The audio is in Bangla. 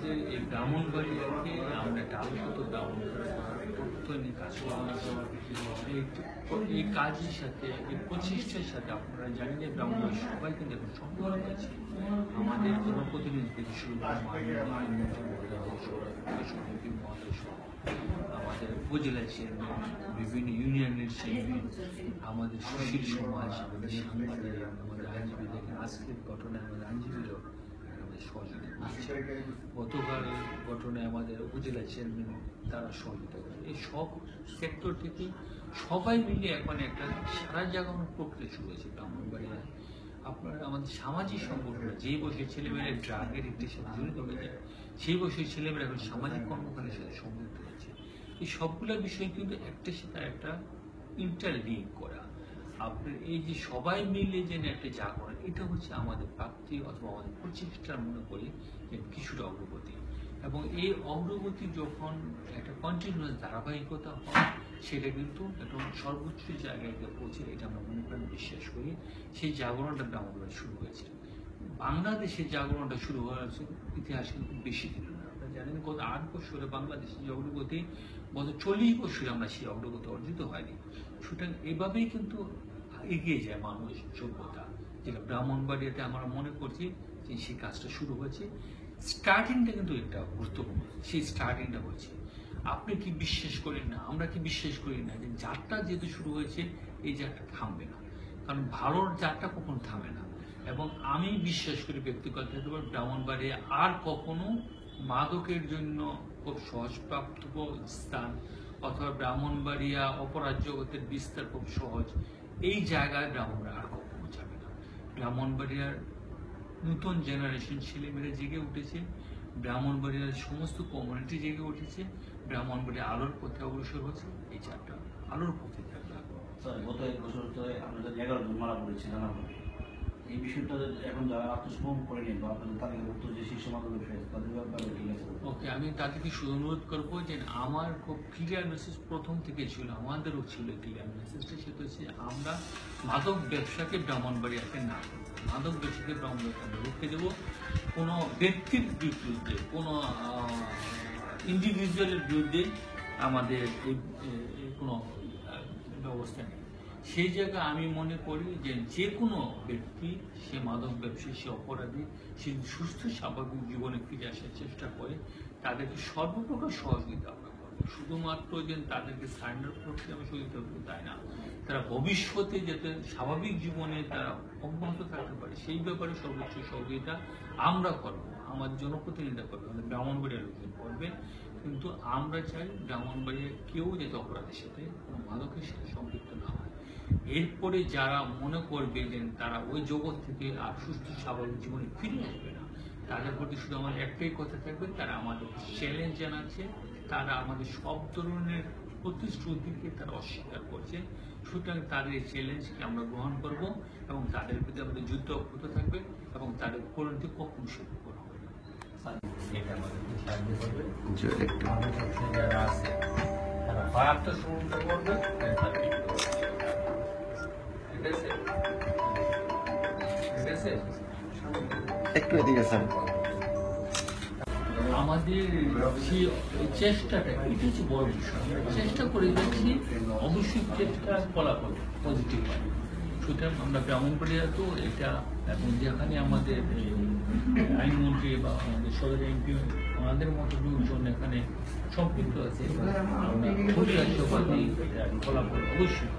আমাদের এই ব্রাহ্মণবাড়িয়াকে আমরা একটা আলোকিত ব্রাহ্মণবাড়ি নিয়ে কাজ করবো। এই কাজের সাথে এই প্রচেষ্টার সাথে আপনারা জানেন যে ব্রাহ্মণবাড়ি সবাই কিন্তু এখন সম্পূর্ণ হয়েছে। আমাদের জনপ্রতিনিধি থেকে শুরু করে আমাদের উপজেলা চেয়ারম্যান, বিভিন্ন ইউনিয়নের চেয়ারম্যান, আমাদের সুশীল সমাজ, আমাদের সাংবাদিক, আমাদের আইনজীবী, দেখেন আজকের ঘটনায় আমাদের আইনজীবীরাও আমাদের সহযোগিতা করছে। গতকাল ঘটনায় আমাদের উপজেলা চেয়ারম্যান তারা সহযোগিতা করে। এই সব সেক্টর থেকে সবাই মিলে এখন একটা সারা জাগানোর প্রক্রিয়া শুরু হয়েছে ব্রাহ্মণবাড়িয়ায়। আপনারা আমাদের সামাজিক সংগঠন, যেই বয়সের ছেলেমেয়েরা ড্রাগের একটির সাথে জড়িত হয়ে যায়, সেই বয়সের ছেলেমেয়েরা এখন সামাজিক কর্মকাণ্ডের সাথে সংযুক্ত হয়েছে। এই সবগুলো বিষয় কিন্তু একটার সাথে একটা ইন্টারলিঙ্ক করা। আপনার এই যে সবাই মিলে যে একটা জাগরণ, এটা হচ্ছে আমাদের প্রাপ্তি অথবা আমাদের প্রচেষ্টার মনে করি যে কিছুটা অগ্রগতি। এবং এই অগ্রগতি যখন একটা কন্টিনিউয়াস ধারাবাহিকতা হয়, সেটা কিন্তু একটা সর্বোচ্চ জায়গায় পৌঁছে, এটা আমরা মনে করি, বিশ্বাস করি। সেই জাগরণটা ব্রাহ্মণবাড়ি শুরু হয়েছে। বাংলাদেশের জাগরণটা শুরু হয়েছে ইতিহাস কিন্তু বেশি দিন না। আপনারা জানেন গত 8 বছরে বাংলাদেশের যে অগ্রগতি, গত 40 বছরে আমরা সেই অগ্রগতি অর্জিত হয়নি। সুতরাং এভাবেই কিন্তু এগিয়ে যায় মানুষ, সভ্যতা, যেটা ব্রাহ্মণবাড়িয়াতে আমরা মনে করছি যে সেই কাজটা শুরু হয়েছে। স্টার্টিংটা কিন্তু একটা গুরুত্বপূর্ণ, সেই স্টার্টিংটা হয়েছে। আপনি কি বিশ্বাস করেন না, আমরা কি বিশ্বাস করি না যে যাত্রা যেহেতু শুরু হয়েছে, এই যাত্রা থামবে না, কারণ ভালোর যাত্রা কখনো থামে না। এবং আমি বিশ্বাস করি ব্যক্তিগতভাবে ব্রাহ্মণবাড়িয়া আর কখনো মাদকের জন্য খুব সহজপ্রাপ্ত স্থান অথবা ব্রাহ্মণবাড়িয়া অপরাধ জগতের বিস্তার খুব সহজ, এই জায়গায় ব্রাহ্মণরা আর কখনো যাবে না। ব্রাহ্মণবাড়িয়ার নতুন জেনারেশন ছেলেমেয়েরা জেগে উঠেছে, ব্রাহ্মণবাড়িয়ার সমস্ত কমিউনিটি জেগে উঠেছে, ব্রাহ্মণবাড়িয়া আলোর পথে অগ্রসর হচ্ছে। এই চারটা আলোর পথে থাকবে। গত 1 বছর ধরে আপনাদের 11 জন মারা পড়েছে জানা হবে। এই বিষয়টা এখন যারা আত্মসমর্পণ করেনি বা আপনাদের তালিকাভুক্ত যে শীর্ষ মাদক ব্যবসায়ী, তাদের ব্যাপারে ঠিক আছে? ওকে, আমি তাদেরকে শুধু অনুরোধ করবো যে আমার খুব ক্লিয়ার মেসেজ প্রথম থেকে ছিল, আমাদেরও ছিল ক্লিয়ার মেসেজটা, সেটা হচ্ছে আমরা মাদক ব্যবসাকে ব্রাহ্মণবাড়িয়াকে না করবো, মাদক ব্যবসাকে ব্রাহ্মণবাড়িয়াকে রুখে দেবো। কোনো ব্যক্তির বিরুদ্ধে, কোনো ইন্ডিভিজুয়ালের বিরুদ্ধে আমাদের কোনো ব্যবস্থা নেই। সেই জায়গায় আমি মনে করি যে কোনো ব্যক্তি, সে মাদক ব্যবসায়ী, সে অপরাধী, সে সুস্থ স্বাভাবিক জীবনে ফিরে আসার চেষ্টা করে, তাদেরকে সর্বপ্রকার সহযোগিতা আমরা করবো। শুধুমাত্র যে তাদেরকে সারেন্ডার প্রক্রিয়া আমি সহযোগিতা করবো তাই না, তারা ভবিষ্যতে যাতে স্বাভাবিক জীবনে তারা অব্যাহত থাকতে পারে, সেই ব্যাপারে সর্বোচ্চ সহযোগিতা আমরা করবো, আমাদের জনপ্রতিনিধিরা করবে, আমাদের ব্রাহ্মণবাড়িয়ার লোকজন করবে। কিন্তু আমরা চাই ব্রাহ্মণবাড়িয়ার কেউ যাতে অপরাধের সাথে, কোনো মাদকের সাথে সম্পৃক্ত না হয়। এরপরে যারা মনে করবে যে তারা ওই জগৎ থেকে আর সুস্থ স্বাভাবিক জীবনে ফিরে আসবে না, তাদের প্রতি শুধু আমার একটাই কথা থাকবে, তারা আমাদের চ্যালেঞ্জ জানাচ্ছে, তারা আমাদের সব ধরনের প্রতিশ্রুতিকে তারা অস্বীকার করছে। সুতরাং তাদের এই চ্যালেঞ্জকে আমরা গ্রহণ করব এবং তাদের প্রতি আমাদের যুদ্ধ অব্যাহত থাকবে এবং তাদের পরিণতি কখনো শুরু করা হবে না। এটা আমাদেরকে সাহায্য করবে। আমাদের কাছে যারা আছে তারা হয় আত্মসমর্পণ করবে, একটু এদিকে স্যার। আমাদের সেই চেষ্টাটা, এটা হচ্ছে বড় বিষয়। চেষ্টা করে যাচ্ছি, অবশ্যই চেষ্টার ফলাফল পজিটিভ হয়। সুতরাং আমরা ব্রাহ্মণবাড়িয়া তো এটা, এবং যেখানে আমাদের আইনমন্ত্রী বা আমাদের সরকারি এমপি, আমাদের মতো লোকজন এখানে সম্পৃক্ত আছে, আমরা খুবই আশাবাদী ফলাফল অবশ্যই।